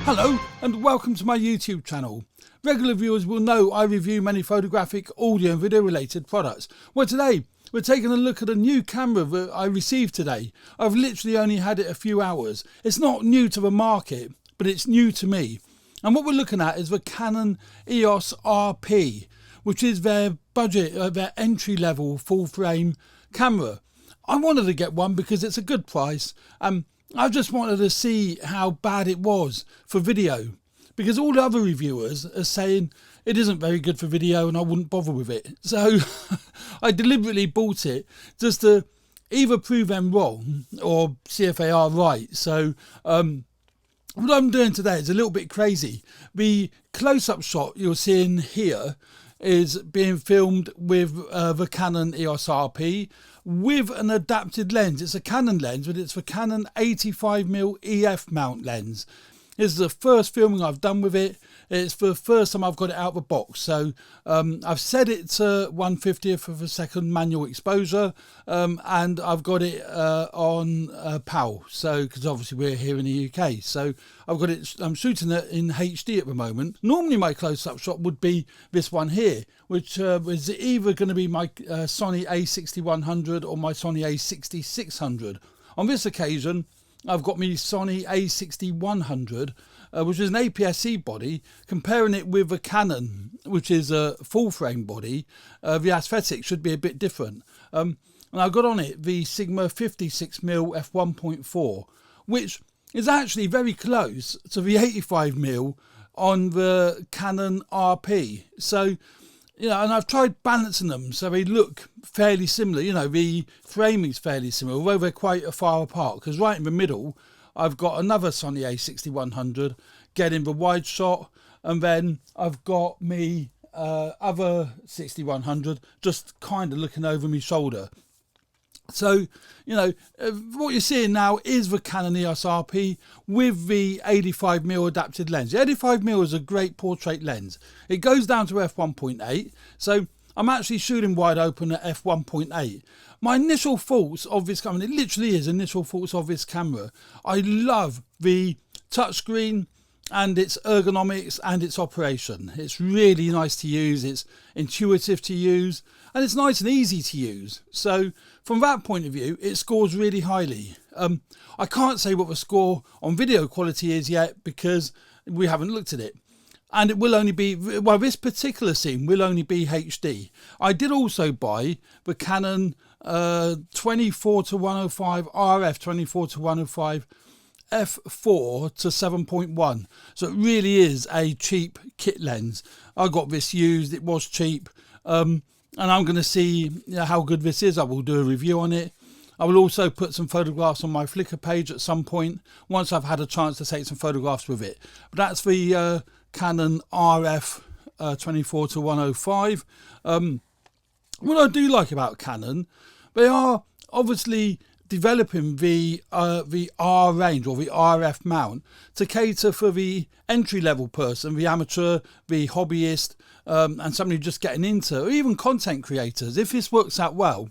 Hello and welcome to my YouTube channel. Regular viewers will know I review many photographic, audio and video related products. Well, today we're taking a look at a new camera that I received today. I've literally only had it a few hours. It's not new to the market, but it's new to me. And what we're looking at is the Canon EOS RP, which is their budget, their entry level full frame camera. I wanted to get one because it's a good price. I just wanted to see how bad it was for video, because all the other reviewers are saying it isn't very good for video and I wouldn't bother with it. So I deliberately bought it just to either prove them wrong or see if they are right. So what I'm doing today is a little bit crazy. The close-up shot you're seeing here is being filmed with the Canon EOS RP with an adapted lens. It's a Canon lens, but it's the Canon 85mm EF mount lens. This is the first filming I've done with it. It's the first time I've got it out of the box. So I've set it to 1/50th of a second manual exposure, and I've got it on PAL. So because obviously we're here in the UK, so I've got it. I'm shooting it in HD at the moment. Normally my close-up shot would be this one here, which was either going to be my Sony A6100 or my Sony A6600. On this occasion, I've got my Sony A6100, which is an APS-C body. Comparing it with a Canon, which is a full frame body, the aesthetic should be a bit different. And I got on it the Sigma 56mm f1.4, which is actually very close to the 85mm on the Canon RP. So, you know, and I've tried balancing them so they look fairly similar. You know, the framing is fairly similar, although they're quite far apart, because right in the middle I've got another Sony A6100 getting the wide shot, and then I've got me other 6100 just kind of looking over my shoulder. So, you know, what you're seeing now is the Canon EOS RP with the 85mm adapted lens. The 85mm is a great portrait lens. It goes down to f1.8, so I'm actually shooting wide open at f1.8. My initial thoughts of this camera, it literally is initial thoughts of this camera. I love the touchscreen and its ergonomics and its operation. It's really nice to use, it's intuitive to use, and it's nice and easy to use. So from that point of view, it scores really highly. I can't say what the score on video quality is yet because we haven't looked at it. And it will only be, well, this particular scene will only be HD. I did also buy the Canon 24-105 RF 24-105 f4 to 7.1, so it really is a cheap kit lens. I got this used, it was cheap, and I'm going to see how good this is. I will do a review on it. I will also put some photographs on my Flickr page at some point once I've had a chance to take some photographs with it. But that's the Canon RF 24-105. What I do like about Canon, they are obviously developing the R range or the RF mount to cater for the entry-level person, the amateur, the hobbyist, and somebody just getting into, or even content creators. If this works out well,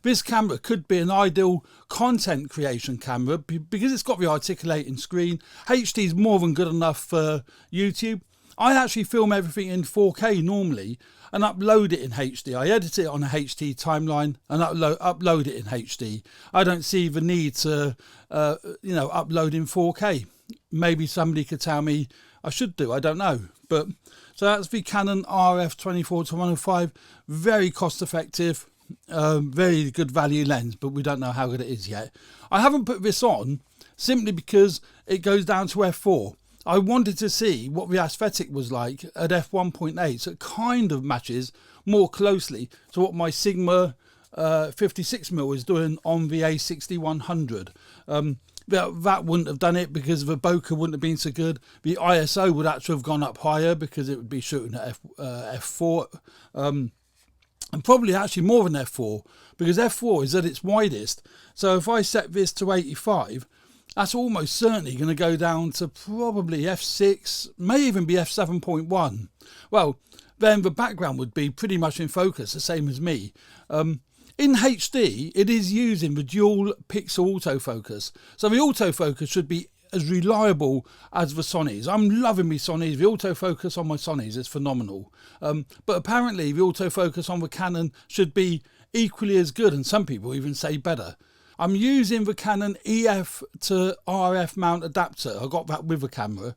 this camera could be an ideal content creation camera because it's got the articulating screen. HD is more than good enough for YouTube. I actually film everything in 4K normally and upload it in HD. I edit it on a HD timeline and upload it in HD. I don't see the need to, you know, upload in 4K. Maybe somebody could tell me I should do, I don't know. But so that's the Canon RF 24-105, very cost effective, very good value lens, but we don't know how good it is yet. I haven't put this on simply because it goes down to f4. I wanted to see what the aesthetic was like at f1.8, so it kind of matches more closely to what my Sigma 56mm is doing on the A6100. That wouldn't have done it because the bokeh wouldn't have been so good. The ISO would actually have gone up higher because it would be shooting at f4, and probably actually more than f4 because f4 is at its widest. So if I set this to 85, that's almost certainly going to go down to probably f6, may even be f7.1. Well, then the background would be pretty much in focus, the same as me. In HD, it is using the dual pixel autofocus. So the autofocus should be as reliable as the Sonys. I'm loving my Sonys. The autofocus on my Sonys is phenomenal. But apparently the autofocus on the Canon should be equally as good, and some people even say better. I'm using the Canon EF to RF mount adapter. I got that with the camera.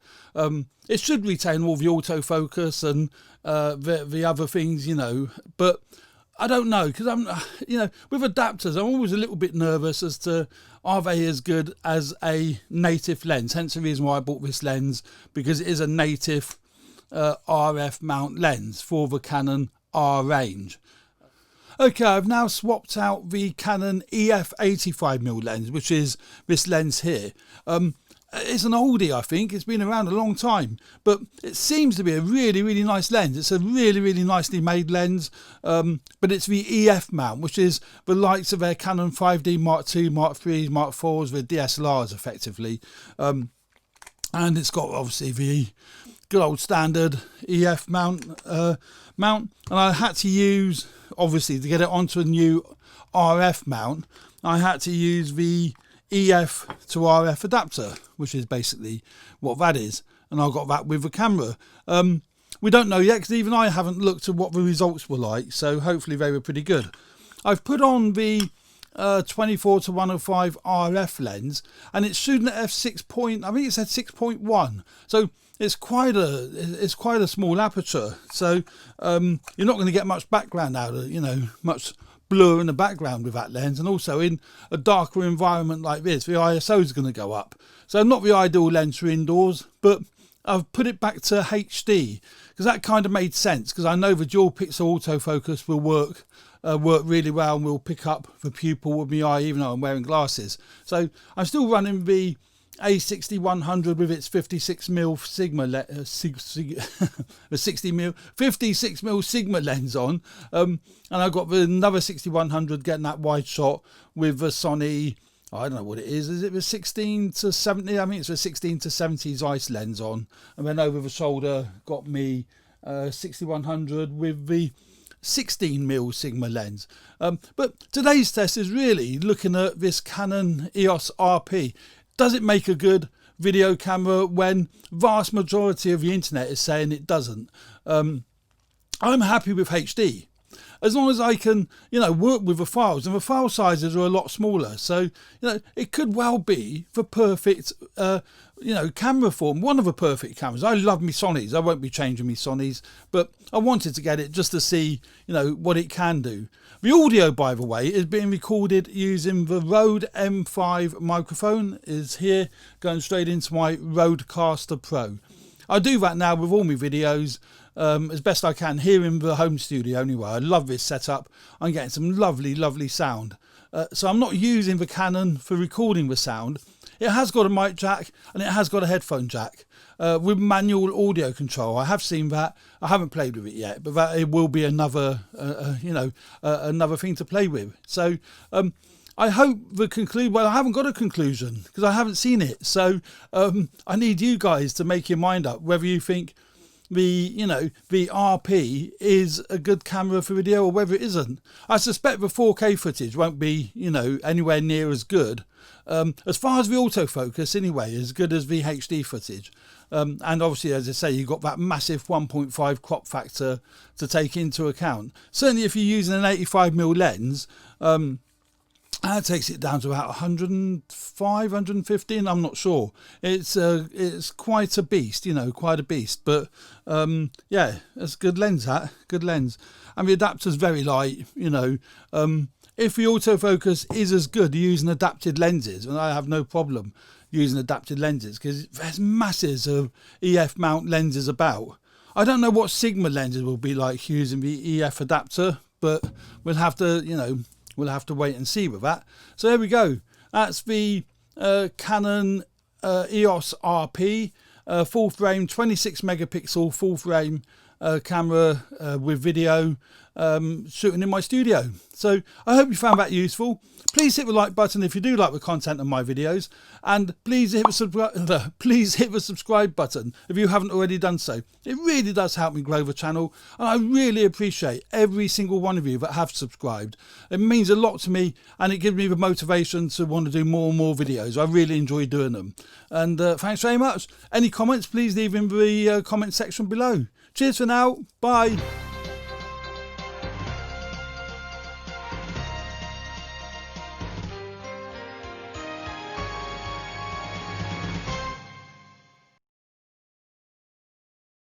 It should retain all the autofocus and the other things, you know, but I don't know, because I'm, you know, with adapters, I'm always a little bit nervous as to are they as good as a native lens. Hence the reason why I bought this lens, because it is a native RF mount lens for the Canon R range. Okay, I've now swapped out the Canon EF 85mm lens, which is this lens here. It's an oldie, I think. It's been around a long time, but it seems to be a really, really nice lens. It's a really, really nicely made lens, but it's the EF mount, which is the likes of their Canon 5D Mark II, Mark IIIs, Mark IVs, the DSLRs effectively. And it's got obviously the good old standard EF mount, and I had to use, obviously, to get it onto a new RF mount, I had to use the EF to RF adapter, which is basically what that is, and I got that with the camera. We don't know yet, because even I haven't looked at what the results were like, so hopefully they were pretty good. I've put on the 24 to 105 RF lens, and it's shooting at f6 point, I think it said 6.1, so it's quite a small aperture, so you're not going to get much background out of, you know, much blur in the background with that lens. And also in a darker environment like this, the ISO is going to go up, so not the ideal lens for indoors, but I've put it back to HD because that kind of made sense, because I know the dual pixel autofocus will work really well and will pick up the pupil with my eye even though I'm wearing glasses. So I'm still running the A60-100 with its 56mm Sigma the 60mm 56mm Sigma lens on, and I've got another 60-100 getting that wide shot with the Sony, I don't know what it is it the 16 to 70? I mean, it's a 16 to 70 Zeiss lens on, and then over the shoulder got me 60-100 with the 16mm Sigma lens. But today's test is really looking at this Canon EOS RP. Does it make a good video camera when vast majority of the internet is saying it doesn't? I'm happy with HD. As long as I can, you know, work with the files, and the file sizes are a lot smaller. So, you know, it could well be the perfect, you know, camera form, one of the perfect cameras. I love my Sonys. I won't be changing my Sonys, but I wanted to get it just to see, you know, what it can do. The audio, by the way, is being recorded using the Rode M5 microphone. Is here going straight into my Rodecaster Pro. I do that now with all my videos as best I can here in the home studio anyway. I love this setup. I'm getting some lovely, lovely sound. So I'm not using the Canon for recording the sound. It has got a mic jack and it has got a headphone jack with manual audio control. I have seen that. I haven't played with it yet, but that it will be another, you know, another thing to play with. So I hope the conclusion. Well, I haven't got a conclusion because I haven't seen it. So I need you guys to make your mind up whether you think the, you know, the RP is a good camera for video or whether it isn't. I suspect the 4K footage won't be, you know, anywhere near as good. As far as the autofocus anyway, as good as the HD footage. And obviously, as I say, you've got that massive 1.5 crop factor to take into account. Certainly if you're using an 85mm lens, that takes it down to about 105, 115. I'm not sure. It's quite a beast, you know, quite a beast. But yeah, it's a good lens, that good lens. And the adapter's very light, you know. If the autofocus is as good using adapted lenses, and I have no problem using adapted lenses because there's masses of EF mount lenses about. I don't know what Sigma lenses will be like using the EF adapter, but we'll have to, you know, we'll have to wait and see with that. So there we go. That's the Canon EOS RP full frame 26 megapixel full frame camera with video shooting in my studio. So I hope you found that useful. Please hit the like button if you do like the content of my videos, and please hit the subscribe button if you haven't already done so. It really does help me grow the channel, and I really appreciate every single one of you that have subscribed. It means a lot to me, and it gives me the motivation to want to do more and more videos. I really enjoy doing them. And thanks very much. Any comments, please leave in the comment section below. Cheers for now. Bye.